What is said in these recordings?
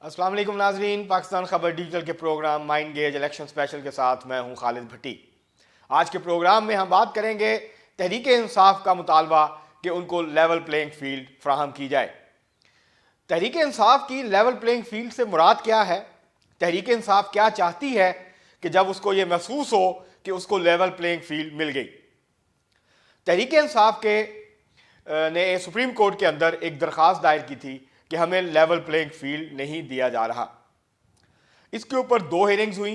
अस्सलाम वालेकुम नाजरीन, पाकिस्तान खबर डिजिटल के programme mind gauge election special के साथ मैं हूं खालिद भट्टी। आज के प्रोग्राम में हम बात करेंगे तहरीक इंसाफ का मुतालबा कि उनको लेवल प्लेइंग फील्ड फ्राहम की जाए। तहरीक इंसाफ की लेवल प्लेइंग फील्ड से मुराद क्या है? तहरीक इंसाफ क्या चाहती है कि जब उसको ये महसूस हो कि उसको लेवल प्लेइंग फील्ड मिल गई? तहरीक इंसाफ के ने सुप्रीम कोर्ट के अंदर एक दरख्वास्त दायर की थी कि हमें लेवल प्लेइंग फील्ड नहीं दिया जा रहा। इसके ऊपर 2 हियरिंग्स हुई,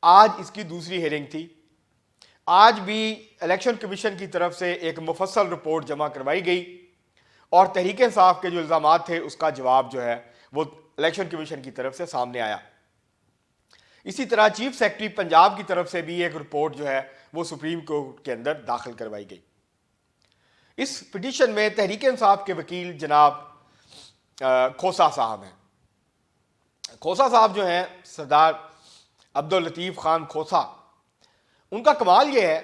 आज इसकी दूसरी हियरिंग थी। आज भी इलेक्शन कमीशन की तरफ से एक मुफस्सल रिपोर्ट जमा करवाई गई और तहरीक इंसाफ के जो इल्ज़ामात थे उसका जवाब जो है वो इलेक्शन कमीशन की तरफ से सामने आया। इसी तरह चीफ सेक्रेटरी पंजाब की तरफ से भी एक रिपोर्ट जो है वो सुप्रीम कोर्ट के अंदर दाखिल करवाई गई। इस पिटीशन में तहरीक इंसाफ के वकील जनाब खोसा साहब हैं। खोसा साहब जो हैं सरदार अब्दुल लतीफ़ खान खोसा, उनका कमाल ये है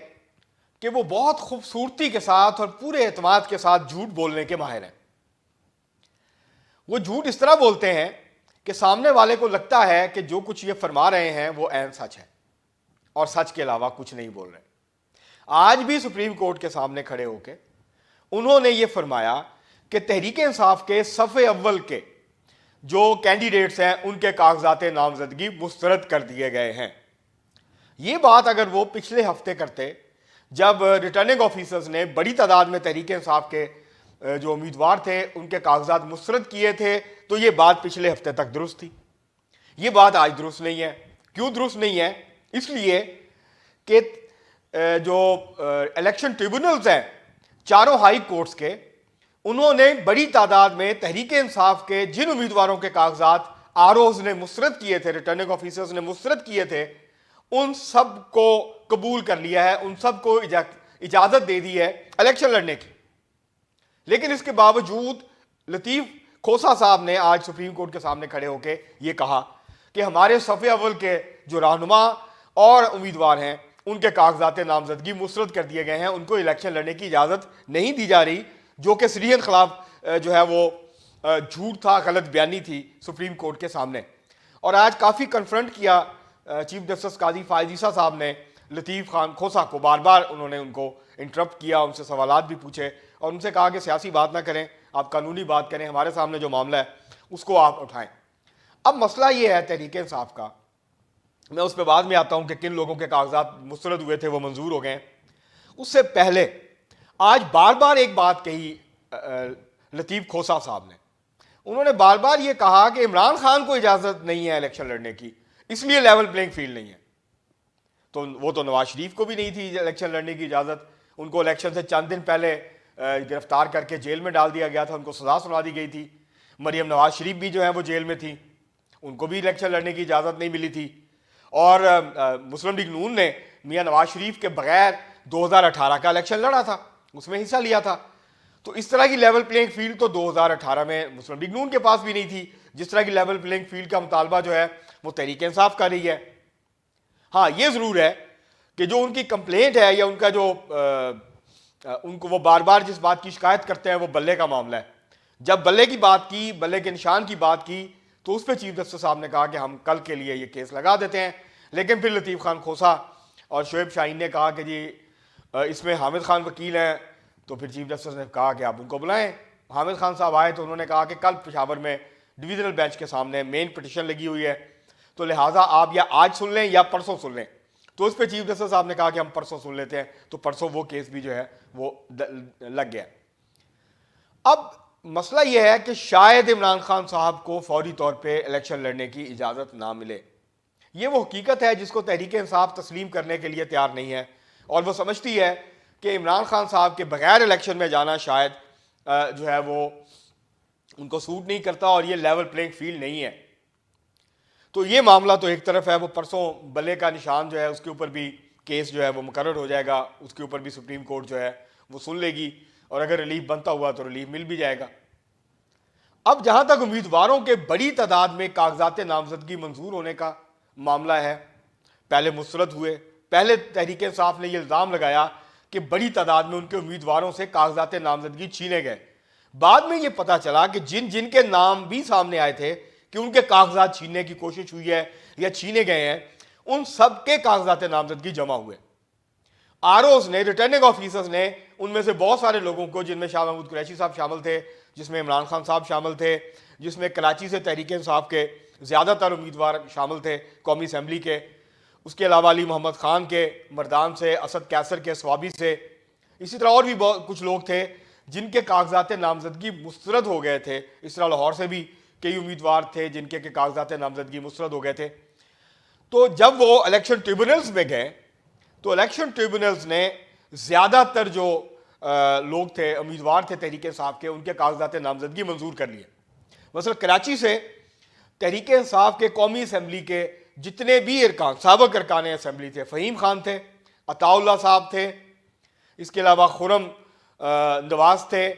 कि वो बहुत खूबसूरती के साथ और पूरे एतमाद के साथ झूठ बोलने के माहिर हैं। वो झूठ इस तरह बोलते हैं कि सामने वाले को लगता है कि जो कुछ ये फरमा रहे हैं वो ऐन सच है और सच के अलावा कुछ नहीं बोल रहे। आज भी सुप्रीम कोर्ट के सामने खड़े होकर उन्होंने ये फरमाया कि तहरीक इंसाफ के सफ़े अव्वल के जो कैंडिडेट्स हैं उनके कागजात नामजदगी मुस्तरद कर दिए गए हैं। ये बात अगर वो पिछले हफ्ते करते जब रिटर्निंग ऑफिसर्स ने बड़ी तादाद में तहरीक इंसाफ के जो उम्मीदवार थे उनके कागजात मुस्तरद किए थे तो ये बात पिछले हफ्ते तक दुरुस्त थी। ये बात आज दुरुस्त नहीं है। क्यों दुरुस्त नहीं है? इसलिए कि जो इलेक्शन ट्रिब्यूनल्स हैं चारों हाई कोर्ट्स के, उन्होंने बड़ी तादाद में तहरीक इंसाफ के जिन उम्मीदवारों के कागजात आरओज ने मुस्तरद किए थे, रिटर्निंग ऑफिसर्स ने मुस्तरद किए थे, उन सब को कबूल कर लिया है, उन सब को इजाजत दे दी है इलेक्शन लड़ने की। लेकिन इसके बावजूद लतीफ खोसा साहब ने आज सुप्रीम कोर्ट के सामने खड़े होकर यह कहा कि हमारे सफ़े अव्वल के जो रहनुमा और उम्मीदवार हैं उनके कागजात नामजदगी मुस्तरद कर दिए गए हैं, उनको इलेक्शन लड़ने की इजाज़त नहीं दी जा रही, जो कि सरीहन खिलाफ जो है वो झूठ था, गलत बयानी थी सुप्रीम कोर्ट के सामने। और आज काफ़ी कन्फ्रंट किया चीफ जस्टिस काजी फायजीसा साहब ने लतीफ़ खान खोसा को, बार बार उन्होंने उनको इंटरप्ट किया, उनसे सवालात भी पूछे और उनसे कहा कि सियासी बात ना करें, आप कानूनी बात करें, हमारे सामने जो मामला है उसको आप उठाएं। अब मसला ये है तहरीक इंसाफ का, मैं उस पर बाद में आता हूँ कि किन लोगों के कागजात मुस्तरद हुए थे वो मंजूर हो गए। उससे पहले आज बार बार एक बात कही लतीफ़ खोसा साहब ने, उन्होंने बार बार ये कहा कि इमरान खान को इजाज़त नहीं है इलेक्शन लड़ने की, इसलिए लेवल प्लेइंग फील्ड नहीं है। तो वो तो नवाज शरीफ को भी नहीं थी इलेक्शन लड़ने की इजाज़त, उनको इलेक्शन से चंद दिन पहले गिरफ्तार करके जेल में डाल दिया गया था, उनको सज़ा सुना दी गई थी। मरियम नवाज शरीफ भी जो है वो जेल में थी, उनको भी इलेक्शन लड़ने की इजाज़त नहीं मिली थी। और मुस्लिम लीग नून ने मियाँ नवाज शरीफ के बगैर 2018 का इलेक्शन लड़ा था, उसमें हिस्सा लिया था। तो इस तरह की लेवल प्लेइंग फील्ड तो 2018 में मुस्लिम लीग नून के पास भी नहीं थी, जिस तरह की लेवल प्लेइंग फील्ड का मुतालबा जो है वो तहरीक इंसाफ कर रही है। हाँ, ये ज़रूर है कि जो उनकी कंप्लेंट है या उनका जो उनको वो बार बार जिस बात की शिकायत करते हैं वो बल्ले का मामला है। जब बल्ले की बात की, बल्ले के निशान की बात की, तो उस पर चीफ जस्टिस साहब ने कहा कि हम कल के लिए ये केस लगा देते हैं। लेकिन फिर लतीफ़ खान खोसा और शोएब शाहीन ने कहा कि जी इसमें हामिद खान वकील हैं, तो फिर चीफ जस्टिस ने कहा कि आप उनको बुलाएं। हामिद खान साहब आए तो उन्होंने कहा कि कल पेशावर में डिविजनल बेंच के सामने मेन पिटिशन लगी हुई है, तो लिहाजा आप या आज सुन लें या परसों सुन लें। तो उस पर चीफ जस्टिस साहब ने कहा कि हम परसों सुन लेते हैं, तो परसों वो केस भी जो है वो लग गया। अब मसला यह है कि शायद इमरान खान साहब को फौरी तौर पे इलेक्शन लड़ने की इजाज़त ना मिले। ये वो हकीकत है जिसको तहरीक इंसाफ तस्लीम करने के लिए तैयार नहीं है और वो समझती है कि इमरान खान साहब के बगैर इलेक्शन में जाना शायद जो है वो उनको सूट नहीं करता और ये लेवल प्लेइंग फील्ड नहीं है। तो ये मामला तो एक तरफ है, वो परसों बल्ले का निशान जो है उसके ऊपर भी केस जो है वो मुकर्रर हो जाएगा, उसके ऊपर भी सुप्रीम कोर्ट जो है वो सुन लेगी और अगर रिलीफ बनता हुआ तो रिलीफ मिल भी जाएगा। अब जहां तक उम्मीदवारों के बड़ी तादाद में कागजात नामजदगी मंजूर होने का मामला है, पहले मुस्तरद हुए, पहले तहरीक इंसाफ ने यह इल्ज़ाम लगाया कि बड़ी तादाद में उनके उम्मीदवारों से कागजात नामजदगी छीने गए। बाद में यह पता चला कि जिन जिन के नाम भी सामने आए थे कि उनके कागजात छीनने की कोशिश हुई है या छीने गए हैं, उन सब के कागजात नामजदगी जमा हुए। आरओज ने, रिटर्निंग ऑफिसर्स ने, उनमें से बहुत सारे लोगों को, जिनमें शाह महमूद कुरैशी साहब शामिल थे, जिसमें इमरान खान साहब शामिल थे, जिसमें कराची से तहरीक इंसाफ के ज़्यादातर उम्मीदवार शामिल थे कौमी असम्बली के, उसके अलावा अली मोहम्मद खान के मर्दान से, असद कैसर के स्वाबी से, इसी तरह और भी बहुत कुछ लोग थे जिनके कागजात नामजदगी मुस्तरद हो गए थे। इस तरह लाहौर से भी कई उम्मीदवार थे जिनके कागजात नामजदगी मुस्तरद हो गए थे। तो जब वो इलेक्शन ट्रिब्यूनल्स में गए तो इलेक्शन ट्रिब्यूनल्स ने ज़्यादातर जो लोग थे, उम्मीदवार थे तहरीक इंसाफ के, उनके कागजात नामजदगी मंजूर कर लिए। मसलन कराची से तहरीक इंसाफ के कौमी असम्बली के जितने भी अरकान, साबिक अरकान असम्बली थे, फ़हीम खान थे, अताउल्लाह साहब थे, इसके अलावा खुरम नवाज थे,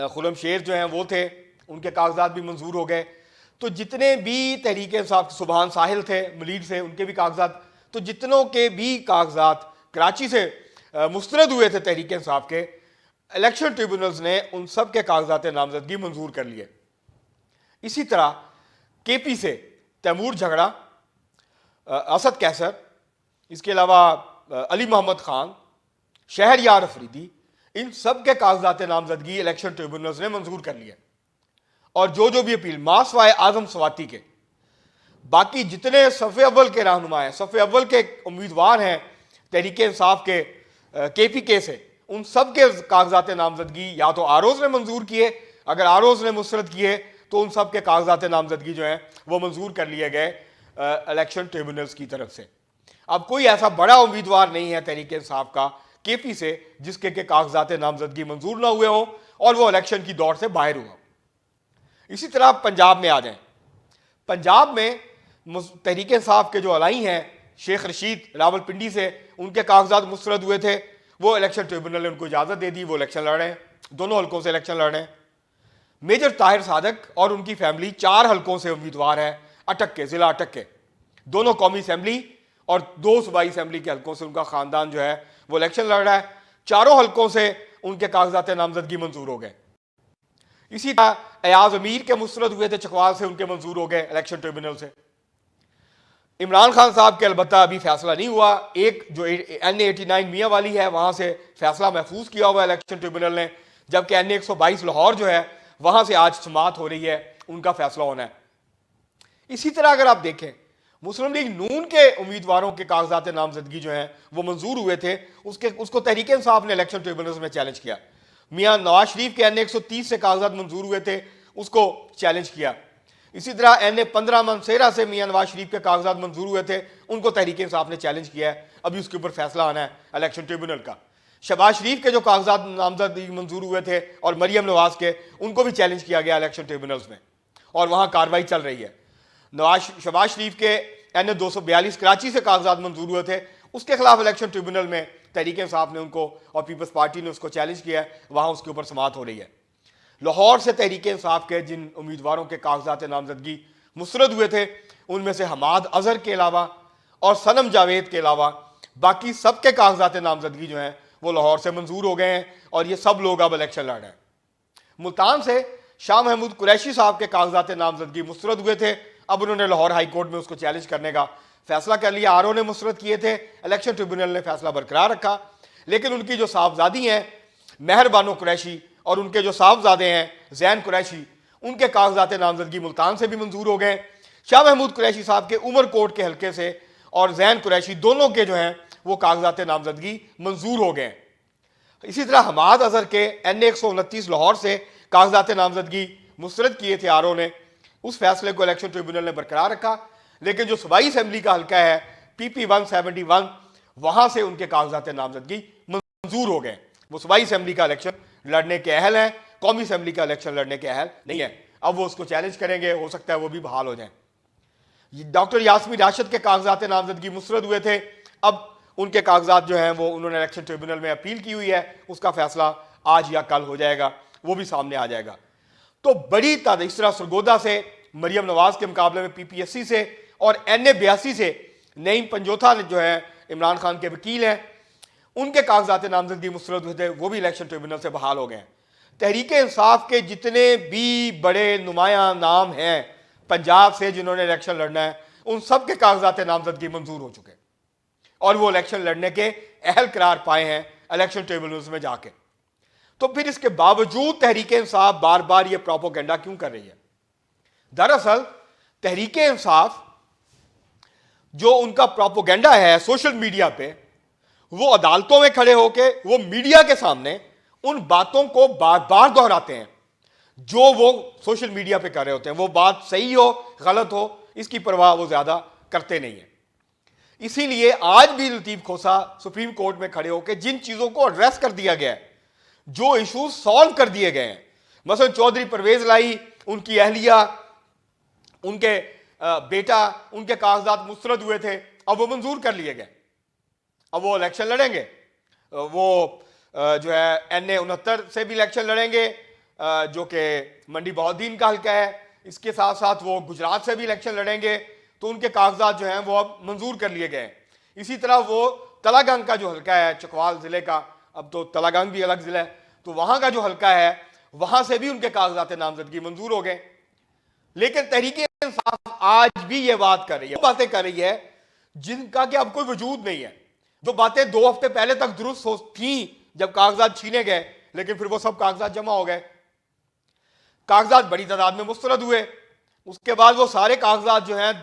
खुरम शेर जो हैं वो थे, उनके कागजात भी मंजूर हो गए। तो जितने भी तहरीक इंसाफ, सुबहान साहिल थे मलीड से, उनके भी कागजात, तो जितनों के भी कागजात कराची से मुस्तरद हुए थे तहरीक इंसाफ के, इलेक्शन ट्रिब्यूनल्स ने उन सब के कागजात नामजदगी मंजूर कर लिए। इसी तरह केपी से तैमूर झगड़ा, असद कैसर, इसके अलावा अली मोहम्मद खान, शहरयार अफरीदी, इन सब के कागजात नामजदगी इलेक्शन ट्रिब्यूनल्स ने मंजूर कर लिए। और जो भी अपील मासवाए आजम स्वाति के बाकी जितने सफ़े अव्वल के रहनुमा हैं, सफ़े अव्वल के उम्मीदवार हैं तहरीक इंसाफ के KPK से, उन सब के कागजात नामजदगी या तो आरओज ने मंजूर किए, अगर आरओज ने मुस्तरद किए तो उन सब के कागजात नामजदगी जो हैं वो मंजूर कर लिए गए इलेक्शन ट्रिब्यूनल्स की तरफ से। अब कोई ऐसा बड़ा उम्मीदवार नहीं है तहरीक इंसाफ का KP से जिसके के कागजात नामजदगी मंजूर ना हुए हों और वो इलेक्शन की दौड़ से बाहर हुआ। इसी तरह पंजाब में आ जाएं। पंजाब में तहरीक इंसाफ के जो अलाई हैं शेख रशीद रावलपिंडी से, उनके कागजात मुस्तरद हुए थे, वो इलेक्शन ट्रिब्यूनल ने उनको इजाज़त दे दी, वो इलेक्शन लड़ रहे हैं, दोनों हल्कों से इलेक्शन लड़ रहे हैं। मेजर ताहिर सादक और उनकी फैमिली 4 हल्कों से उम्मीदवार है, अटक के, ज़िला अटक के, दोनों कौमी असम्बली और 2 सूबाई असम्बली के हल्कों से उनका ख़ानदान जो है वो इलेक्शन लड़ रहा है। चारों हल्कों से उनके कागजात नामजदगी मंजूर हो गए। इसी तरह एयाज अमीर के मुस्तरद हुए थे चकवाल से, उनके मंजूर हो गए इलेक्शन ट्रिब्यूनल से। इमरान खान साहब के अलबत्ता अभी फैसला नहीं हुआ, एक जो N89 मियाँ वाली है वहां से फैसला महफूज किया हुआ इलेक्शन ट्रिब्यूनल ने, जबकि N122 लाहौर जो है वहां से आज समाअत हो रही है, उनका फैसला होना है। इसी तरह अगर आप देखें मुस्लिम लीग नून के उम्मीदवारों के कागजात नामजदगी जो हैं वो मंजूर हुए थे, उसको तहरीक इंसाफ ने इलेक्शन ट्रिब्यूनल में चैलेंज किया। मियाँ नवाज शरीफ के N130 से कागजात मंजूर हुए थे, उसको चैलेंज किया। इसी तरह N15 मनसेरा से मियाँ नवाज शरीफ के कागजात मंजूर हुए थे, उनको तहरीक इंसाफ ने चैलेंज किया है। अभी उसके ऊपर फैसला आना है इलेक्शन ट्रिब्यूनल का। शहबाज शरीफ के जो कागजात नामजदगी मंजूर हुए थे और मरियम नवाज के, उनको भी चैलेंज किया गया इलेक्शन ट्रिब्यूनल्स में और वहाँ कार्रवाई चल रही है। शहबाज शरीफ के N242 कराची से कागजात मंजूर हुए थे, उसके खिलाफ इलेक्शन ट्रिब्यूनल में तहरीक इंसाफ ने उनको और पीपल्स पार्टी ने उसको चैलेंज किया है, वहाँ उसके ऊपर समाअत हो रही है। लाहौर से तहरीक इंसाफ के जिन उम्मीदवारों के कागजात नामजदगी मुस्तरद हुए थे, उनमें से हमाद अजहर के अलावा और सनम जावेद के अलावा बाकी सबके कागजात नामजदगी जो हैं वो लाहौर से मंजूर हो गए हैं और ये सब लोग अब इलेक्शन लड़ रहे हैं। मुल्तान से शाह महमूद कुरैशी साहब के कागजात नामजदगी मुस्तरद हुए थे, अब उन्होंने लाहौर हाई कोर्ट में उसको चैलेंज करने का फैसला कर लिया। आरओ ने मुस्तरद किए थे, इलेक्शन ट्रिब्यूनल ने फैसला बरकरार रखा, लेकिन उनकी जो साहबजादी हैं महर बानो कुरैशी और उनके जो साहबजादे हैं जैन कुरैशी, उनके कागजात नामजदगी मुल्तान से भी मंजूर हो गए। शाह महमूद कुरैशी साहब के उमर कोट के हल्के से और जैन कुरैशी दोनों के जो हैं वो कागजात नामजदगी मंजूर हो गए। इसी तरह हमाद अजहर के N129 लाहौर से कागजात नामजदगी मुस्तरद किए थे आरओ ने, उस फैसले को इलेक्शन ट्रिब्यूनल ने बरकरार रखा, लेकिन जो सूबाई असम्बली का हल्का है PP 171, वहां से उनके कागजात नामजदगी मंजूर हो गए। वो सूबाई असम्बली का इलेक्शन लड़ने के अहल हैं, कौमी असम्बली का इलेक्शन लड़ने के अहल नहीं है। अब वो उसको चैलेंज करेंगे, हो सकता है वो भी बहाल हो जाए। डॉक्टर यास्मीन राशिद के कागजात नामजदगी मुस्तरद हुए थे, अब उनके कागजात जो हैं वो उन्होंने इलेक्शन ट्रिब्यूनल में अपील की हुई है, उसका फैसला आज या कल हो जाएगा, वो भी सामने आ जाएगा। तो बड़ी तादाद, इस तरह सरगोदा से मरियम नवाज के मुकाबले में PPSC से और NA82 से नईम पंजोथा जो है इमरान खान के वकील हैं, उनके कागजात नामजदगी मुस्तरद हुए थे, वो भी इलेक्शन ट्रिब्यूनल से बहाल हो गए। तहरीक इंसाफ के जितने भी बड़े नुमाया नाम हैं पंजाब से जिन्होंने इलेक्शन लड़ना है उन सब के कागजात नामजदगी मंजूर हो चुके और वो इलेक्शन लड़ने के अहल करार पाए हैं इलेक्शन ट्रिब्यूनल्स में जाके। तो फिर इसके बावजूद तहरीक इंसाफ बार बार ये प्रोपोगेंडा क्यों कर रही है? दरअसल तहरीक इंसाफ जो उनका प्रोपोगेंडा है सोशल मीडिया पे, वो अदालतों में खड़े होके वो मीडिया के सामने उन बातों को बार बार दोहराते हैं जो वो सोशल मीडिया पे कर रहे होते हैं। वो बात सही हो गलत हो इसकी परवाह वो ज्यादा करते नहीं है। इसीलिए आज भी लतीफ खोसा सुप्रीम कोर्ट में खड़े होकर जिन चीजों को एड्रेस कर दिया गया है, जो इशू सॉल्व कर दिए गए हैं, मसलन चौधरी परवेज लाई, उनकी अहलिया, उनके बेटा, उनके कागजात मुस्तरद हुए थे, अब वो मंजूर कर लिए गए, अब वो इलेक्शन लड़ेंगे। वो जो है NA-69 से भी इलेक्शन लड़ेंगे जो कि मंडी बहाउद्दीन का हल्का है। इसके साथ साथ वो गुजरात से भी इलेक्शन लड़ेंगे, तो उनके कागजात जो हैं वो अब मंजूर कर लिए गए। इसी तरह वो तलागंग का जो हल्का है चकवाल जिले का, अब तो तलागंग भी अलग जिला है, तो वहां का जो हल्का है वहां से भी उनके कागजात नामजदगी मंजूर हो गए। लेकिन तहरीक इंसाफ आज भी ये बात कर रही है, बातें कर रही है जिनका कि अब कोई वजूद नहीं है, जो बातें 2 हफ्ते पहले तक दुरुस्त थी जब कागजात छीने गए, लेकिन फिर वो सब कागजात जमा हो गए, कागजात बड़ी तादाद में मुस्तरद हुए। उसके बाद वो सारे कागजात जो हैं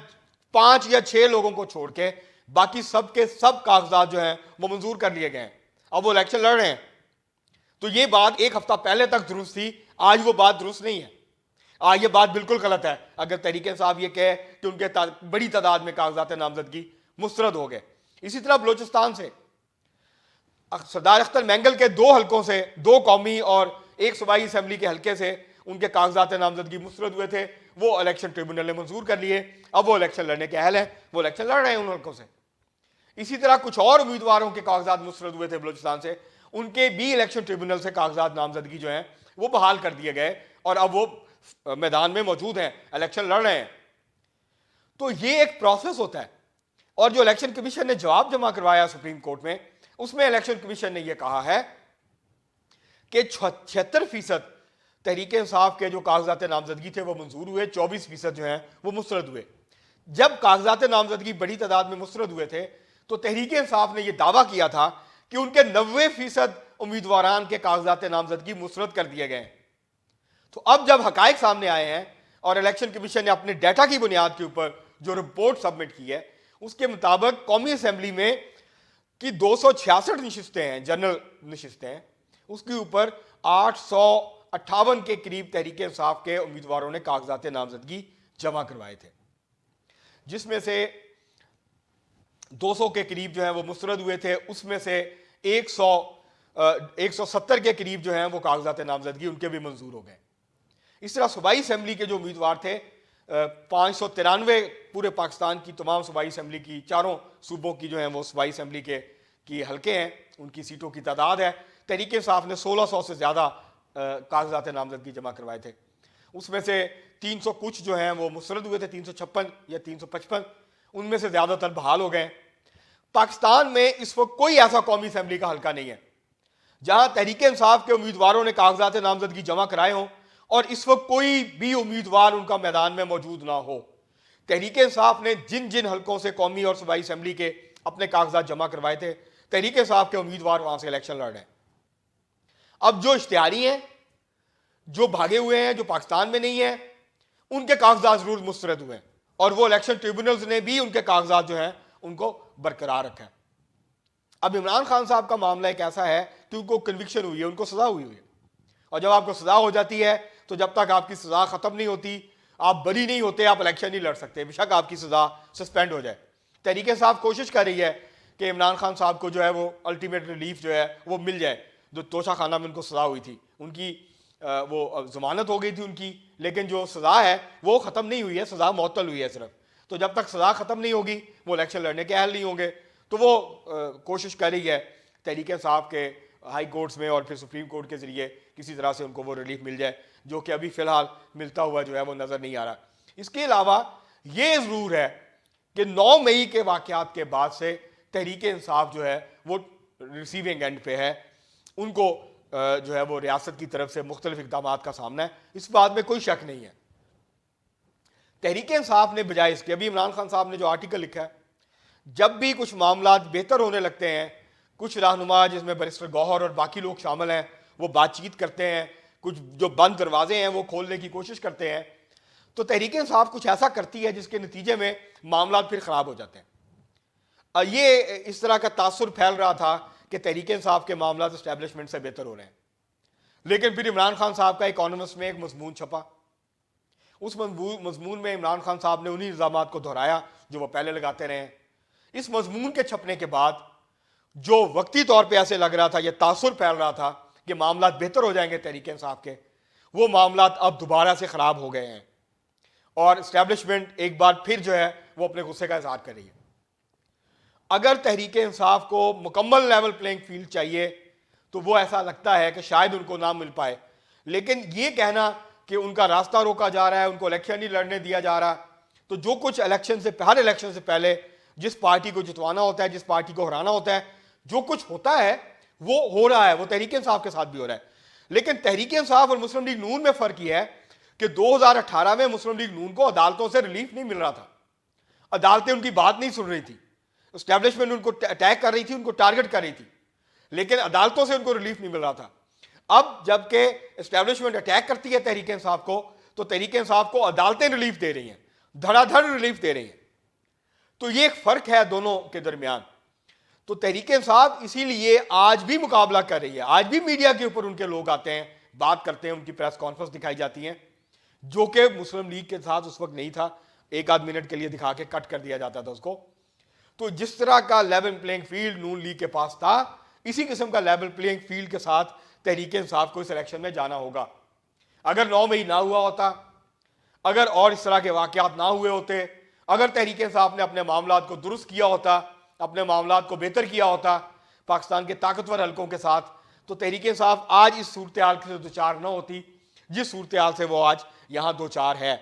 5 या 6 लोगों को छोड़ के बाकी सब के सब कागजात जो हैं वो मंजूर कर लिए गए। अब वो इलेक्शन लड़ रहे हैं। तो ये बात 1 हफ्ता पहले तक दुरुस्त थी, आज वो बात दुरुस्त नहीं है। आज ये बात बिल्कुल गलत है अगर तहरीक इंसाफ ये कहे कि उनके बड़ी तादाद में कागजात नामजदगी मुस्तरद हो गए। इसी तरह बलोचिस्तान से सरदार अख्तर मैंगल के 2 हलकों से, 2 कौमी और 1 सूबाई असेंबली के हल्के से उनके कागजात नामजदगी मुस्तरद हुए थे, वो इलेक्शन ट्रिब्यूनल ने मंजूर कर लिए। अब वो इलेक्शन लड़ने के अहल हैं, वो इलेक्शन लड़ रहे हैं उन हल्कों से। इसी तरह कुछ और उम्मीदवारों के कागजात मुस्तरद हुए थे बलोचिस्तान से, उनके भी इलेक्शन ट्रिब्यूनल से कागजात नामजदगी जो हैं वो बहाल कर दिए गए और अब वो मैदान में मौजूद हैं, इलेक्शन लड़ रहे हैं। तो ये एक प्रोसेस होता है। और जो इलेक्शन कमीशन ने जवाब जमा करवाया सुप्रीम कोर्ट में, उसमें इलेक्शन कमीशन ने यह कहा है कि 76% तहरीक इंसाफ के जो कागजात नामजदगी थे वो मंजूर हुए, 24% जो हैं वो मुस्तरद हुए। जब कागजात नामजदगी बड़ी तादाद में मुस्तरद हुए थे तो तहरीक इंसाफ ने यह दावा किया था कि उनके 90% उम्मीदवारान के कागजात नामजदगी मुस्तरद कर दिए गए। तो अब जब हकायक सामने आए हैं और इलेक्शन कमीशन ने अपने डाटा की बुनियाद के ऊपर जो रिपोर्ट सबमिट की है, उसके मुताबिक कौमी असेंबली में की 266 नशिस्तें हैं, जनरल नशिस्तें हैं, उसके ऊपर 858 के करीब तहरीक इंसाफ के उम्मीदवारों ने कागजात नामजदगी जमा करवाए थे, जिसमें से 200 के करीब जो है वो मुस्तरद हुए थे। उसमें से 170 के करीब जो हैं वो कागजात नामजदगी उनके भी मंजूर हो गए। इस तरह सूबाई असेंबली के जो उम्मीदवार थे 593 पूरे पाकिस्तान की तमाम सूबाई असेंबली की, चारों सूबों की जो है वो सूबाई असेंबली की हल्के हैं, उनकी सीटों की तादाद है। तहरीक इंसाफ ने 1600 से ज़्यादा कागजात नामजदगी जमा करवाए थे। उसमें से 300 कुछ जो हैं वो मुस्तरद हुए थे, 356 या 355, उनमें से ज़्यादातर बहाल हो गए। पाकिस्तान में इस वक्त कोई ऐसा कौमी असेंबली का हल्का नहीं है जहां तहरीक इंसाफ के उम्मीदवारों ने कागजात नामजदगी जमा कराए हों और इस वक्त कोई भी उम्मीदवार उनका मैदान में मौजूद ना हो। तहरीक इंसाफ ने जिन जिन हल्कों से कौमी और सूबाई असेंबली के अपने कागजात जमा करवाए थे, तहरीक इंसाफ के उम्मीदवार वहां से इलेक्शन लड़ रहे हैं। अब जो इश्तिहारी हैं, जो भागे हुए हैं, जो पाकिस्तान में नहीं है, उनके कागजात जरूर मुस्तरद हुए हैं और वो इलेक्शन ट्रिब्यूनल्स ने भी उनके कागजात जो हैं उनको बरकरार रखा है। अब इमरान खान साहब का मामला एक ऐसा है कि उनको कन्विक्शन हुई है, उनको सजा हुई है, और जब आपको सजा हो जाती है तो जब तक आपकी सजा खत्म नहीं होती, आप बरी नहीं होते, आप इलेक्शन नहीं लड़ सकते, बेशक आपकी सजा सस्पेंड हो जाए। तहरीक इंसाफ कोशिश कर रही है कि इमरान खान साहब को जो है वो अल्टीमेट रिलीफ जो है वो मिल जाए। जो तोशा खाना में उनको सजा हुई थी, उनकी वो जमानत हो गई थी उनकी, लेकिन जो सजा है वो खत्म नहीं हुई है, सजा मुअत्तल हुई है सिर्फ। तो जब तक सजा खत्म नहीं होगी वो इलेक्शन लड़ने के अहल नहीं होंगे। तो वो कोशिश कर रही है तहरीक इंसाफ के हाई कोर्ट्स में और फिर सुप्रीम कोर्ट के जरिए किसी तरह से उनको वो रिलीफ मिल जाए, जो कि अभी फिलहाल मिलता हुआ जो है वो नजर नहीं आ रहा। इसके अलावा ये जरूर है कि 9 मई के वाकयात के बाद से तहरीक इंसाफ जो है वो रिसीविंग एंड पे है, उनको जो है वो रियासत की तरफ से मुख्तलिफ इक़दामात का सामना है, इस बात में कोई शक नहीं है। तहरीक इंसाफ ने बजाय इसके, अभी इमरान खान साहब ने जो आर्टिकल लिखा है, जब भी कुछ मामला बेहतर होने लगते हैं, कुछ रहनुमा जिसमें बैरिस्टर गौहर और बाकी लोग शामिल हैं वो बातचीत करते हैं, कुछ जो बंद दरवाजे हैं वो खोलने की कोशिश करते हैं, तो तहरीक इंसाफ कुछ ऐसा करती है जिसके नतीजे में मामला फिर ख़राब हो जाते हैं। ये इस तरह का तासुर फैल रहा था कि तहरीक इंसाफ के मामला एस्टैब्लिशमेंट से बेहतर हो रहे हैं, लेकिन फिर इमरान खान साहब का इकोनॉमिस्ट में एक मजमून छपा। उस मजमून में इमरान खान साहब ने उन्हीं इल्ज़ामात को दोहराया जो वो पहले लगाते रहे। इस मजमून के छपने के बाद जो वक्ती तौर पे ऐसे लग रहा था, ये तासुर फैल रहा था कि मामला बेहतर हो जाएंगे तहरीक इंसाफ के, वो मामला अब दोबारा से ख़राब हो गए हैं और इस्टेब्लिशमेंट एक बार फिर जो है वो अपने गुस्से का इजहार कर रही है। अगर तहरीक इंसाफ को मुकम्मल लेवल प्लेइंग फील्ड चाहिए तो वो ऐसा लगता है कि शायद उनको ना मिल पाए, लेकिन ये कहना कि उनका रास्ता रोका जा रहा है, उनको इलेक्शन नहीं लड़ने दिया जा रहा, तो जो कुछ हर इलेक्शन से पहले जिस पार्टी को जितवाना होता है, जिस पार्टी को हराना होता है, जो कुछ होता है वो हो रहा है, वो तहरीक इंसाफ के साथ भी हो रहा है। लेकिन तहरीक इंसाफ और मुस्लिम लीग नून में फर्क यह है कि 2018 में मुस्लिम लीग नून को अदालतों से रिलीफ नहीं मिल रहा था, अदालतें उनकी बात नहीं सुन रही थी, एस्टैब्लिशमेंट उनको अटैक कर रही थी, उनको टारगेट कर रही थी, लेकिन अदालतों से उनको रिलीफ नहीं मिल रहा था। अब जबकि एस्टैब्लिशमेंट अटैक करती है तहरीक इंसाफ को, तो तहरीक इंसाफ को अदालतें रिलीफ दे रही हैं, धड़ाधड़ रिलीफ दे रही हैं। तो ये एक फर्क है दोनों के दरमियान। तो तहरीक इंसाफ इसीलिए आज भी मुकाबला कर रही है, आज भी मीडिया के ऊपर उनके लोग आते हैं, बात करते हैं, उनकी प्रेस कॉन्फ्रेंस दिखाई जाती है, जो कि मुस्लिम लीग के साथ उस वक्त नहीं था, एक आध मिनट के लिए दिखा के कट कर दिया जाता था उसको। तो जिस तरह का लेवल प्लेइंग फील्ड नून लीग के पास था, इसी किस्म का लेवल प्लेइंग फील्ड के साथ तहरीक इंसाफ को इस इलेक्शन में जाना होगा। अगर 9 मई ना हुआ होता, अगर और इस तरह के वाकयात ना हुए होते, अगर तहरीक इंसाफ ने अपने मामलात को दुरुस्त किया होता, अपने मामलात को बेहतर किया होता पाकिस्तान के ताकतवर हलकों के साथ, तो तहरीक इंसाफ आज इस सूरत हाल से दो चार न होती जिस सूरत हाल से वो आज यहाँ दो चार है।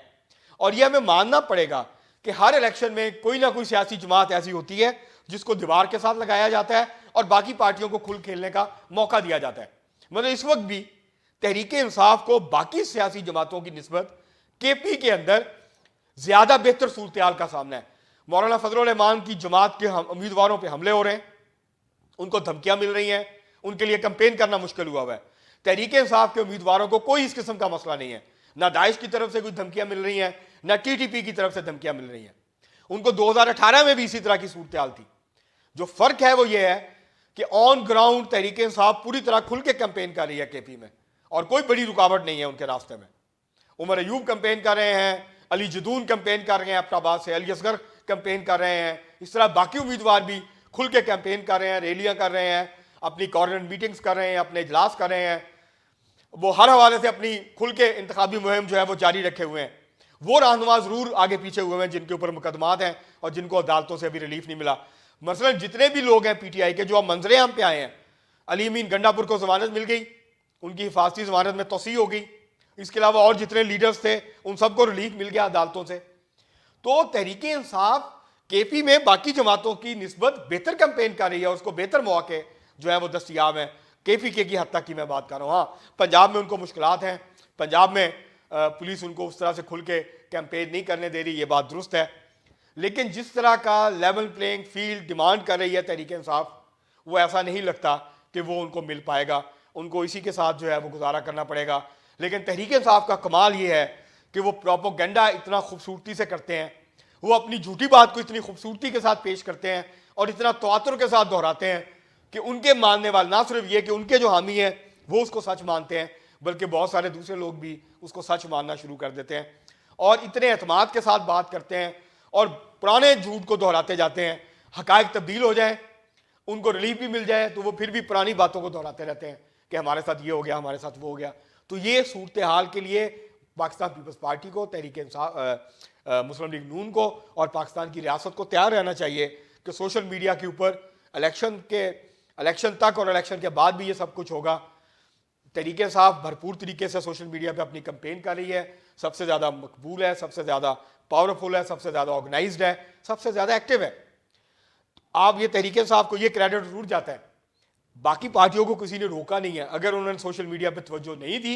और यह हमें मानना पड़ेगा कि हर इलेक्शन में कोई ना कोई सियासी जमात ऐसी होती है जिसको दीवार के साथ लगाया जाता है और बाकी पार्टियों को खुल खेलने का मौका दिया जाता है। मतलब इस वक्त भी तहरीक इंसाफ को बाकी सियासी जमातों की निस्बत केपी के अंदर ज्यादा बेहतर सूरत हाल का सामना है। मौलाना फजलुर रहमान की जमात के उम्मीदवारों पर हमले हो रहे हैं, उनको धमकियां मिल रही हैं, उनके लिए कैंपेन करना मुश्किल हुआ है। तहरीक इंसाफ के उम्मीदवारों को कोई इस किस्म का मसला नहीं है, ना दाइश की तरफ से कोई धमकियां मिल रही हैं, ना टीटीपी की तरफ से धमकियां मिल रही हैं। उनको 2018 में भी इसी तरह की सूरत हाल थी। जो फर्क है वो ये है कि ऑन ग्राउंड तहरीक इंसाफ पूरी तरह खुल के कैंपेन कर रही है केपी में, और कोई बड़ी रुकावट नहीं है उनके रास्ते में। उमर अयूब कैंपेन कर रहे हैं, अली जदून कैंपेन कर रहे हैं एबटाबाद से, अली असगर कैंपेन कर रहे हैं, इस तरह बाकी उम्मीदवार भी खुल के कैंपेन कर रहे हैं, रैलियां कर रहे हैं, अपनी कॉर्नर मीटिंग्स कर रहे हैं, अपने इजलास कर रहे हैं। वो हर हवाले से अपनी खुल के इंतखाबी मुहिम जो है वो जारी रखे हुए हैं। वो रहनुमा जरूर आगे पीछे हुए हैं जिनके ऊपर मुकदमात हैं और जिनको अदालतों से अभी रिलीफ नहीं मिला। मसलन जितने भी लोग हैं पीटीआई के जो अब मंजरे आम पे आए हैं, अली अमीन गंडापुर को जमानत मिल गई, उनकी हिफाजती जमानत में तोसी हो गई। इसके अलावा और जितने लीडर्स थे उन सबको रिलीफ मिल गया अदालतों से। तो तहरीक इंसाफ केपी में बाकी जमातों की निस्बत बेहतर कैंपेन कर रही है, उसको बेहतर मौके जो है वो दस्तियाब हैं। केपी के की हद तक की मैं बात कर रहा हूँ। हाँ, पंजाब में उनको मुश्किलात हैं, पंजाब में पुलिस उनको उस तरह से खुल के कैंपेन नहीं करने दे रही, ये बात दुरुस्त है। लेकिन जिस तरह का लेवल प्लेइंग फील्ड डिमांड कर रही है तहरीक इंसाफ, वो ऐसा नहीं लगता कि वो उनको मिल पाएगा, उनको इसी के साथ जो है वो गुजारा करना पड़ेगा। लेकिन तहरीक इंसाफ का कमाल ये है कि वो प्रोपोगेंडा इतना खूबसूरती से करते हैं, वो अपनी झूठी बात को इतनी खूबसूरती के साथ पेश करते हैं और इतना तवातुर के साथ दोहराते हैं कि उनके मानने वाले ना सिर्फ ये कि उनके जो हामी हैं वो उसको सच मानते हैं, बल्कि बहुत सारे दूसरे लोग भी उसको सच मानना शुरू कर देते हैं और इतने एतमाद के साथ बात करते हैं और पुराने झूठ को दोहराते जाते हैं। हकायक तब्दील हो जाए, उनको रिलीफ भी मिल जाए, तो वो फिर भी पुरानी बातों को दोहराते रहते हैं कि हमारे साथ ये हो गया, हमारे साथ वो हो गया। तो ये सूरत हाल के लिए पाकिस्तान पीपल्स पार्टी को, तहरीक इंसाफ, मुस्लिम लीग नून को और पाकिस्तान की रियासत को तैयार रहना चाहिए कि सोशल मीडिया के ऊपर इलेक्शन तक और इलेक्शन के बाद भी ये सब कुछ होगा। तहरीक इंसाफ भरपूर तरीके से सोशल मीडिया पे अपनी कैंपेन कर रही है, सबसे ज़्यादा मकबूल है, सबसे ज़्यादा पावरफुल है, सबसे ज़्यादा ऑर्गेनाइज्ड है, सबसे ज़्यादा एक्टिव है। आप ये तहरीक इंसाफ को ये क्रेडिट जरूर जाता है, बाकी पार्टियों को किसी ने रोका नहीं है। अगर उन्होंने सोशल मीडिया पर तवज्जो नहीं दी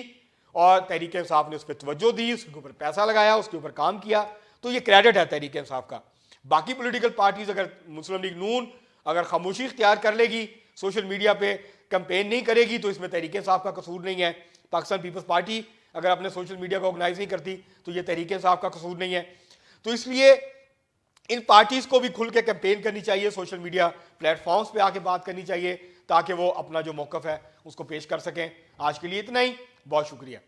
और तहरीक इंसाफ ने उस पर तवज्जो दी, उसके ऊपर पैसा लगाया, उसके ऊपर काम किया, तो ये क्रेडिट है तहरीक इंसाफ का। बाकी पॉलिटिकल पार्टीज, अगर मुस्लिम लीग नून अगर खामोशी इख्तियार कर लेगी, सोशल मीडिया पे कैंपेन नहीं करेगी, तो इसमें तहरीक इंसाफ का कसूर नहीं है। पाकिस्तान पीपल्स पार्टी अगर अपने सोशल मीडिया को ऑर्गेनाइज नहीं करती तो ये तहरीक इंसाफ का कसूर नहीं है। तो इसलिए इन पार्टीज को भी खुल के कैंपेन करनी चाहिए, सोशल मीडिया प्लेटफॉर्म्स पे आके बात करनी चाहिए, ताकि वो अपना जो मौक़िफ़ है उसको पेश कर सकें। आज के लिए इतना ही, बहुत शुक्रिया।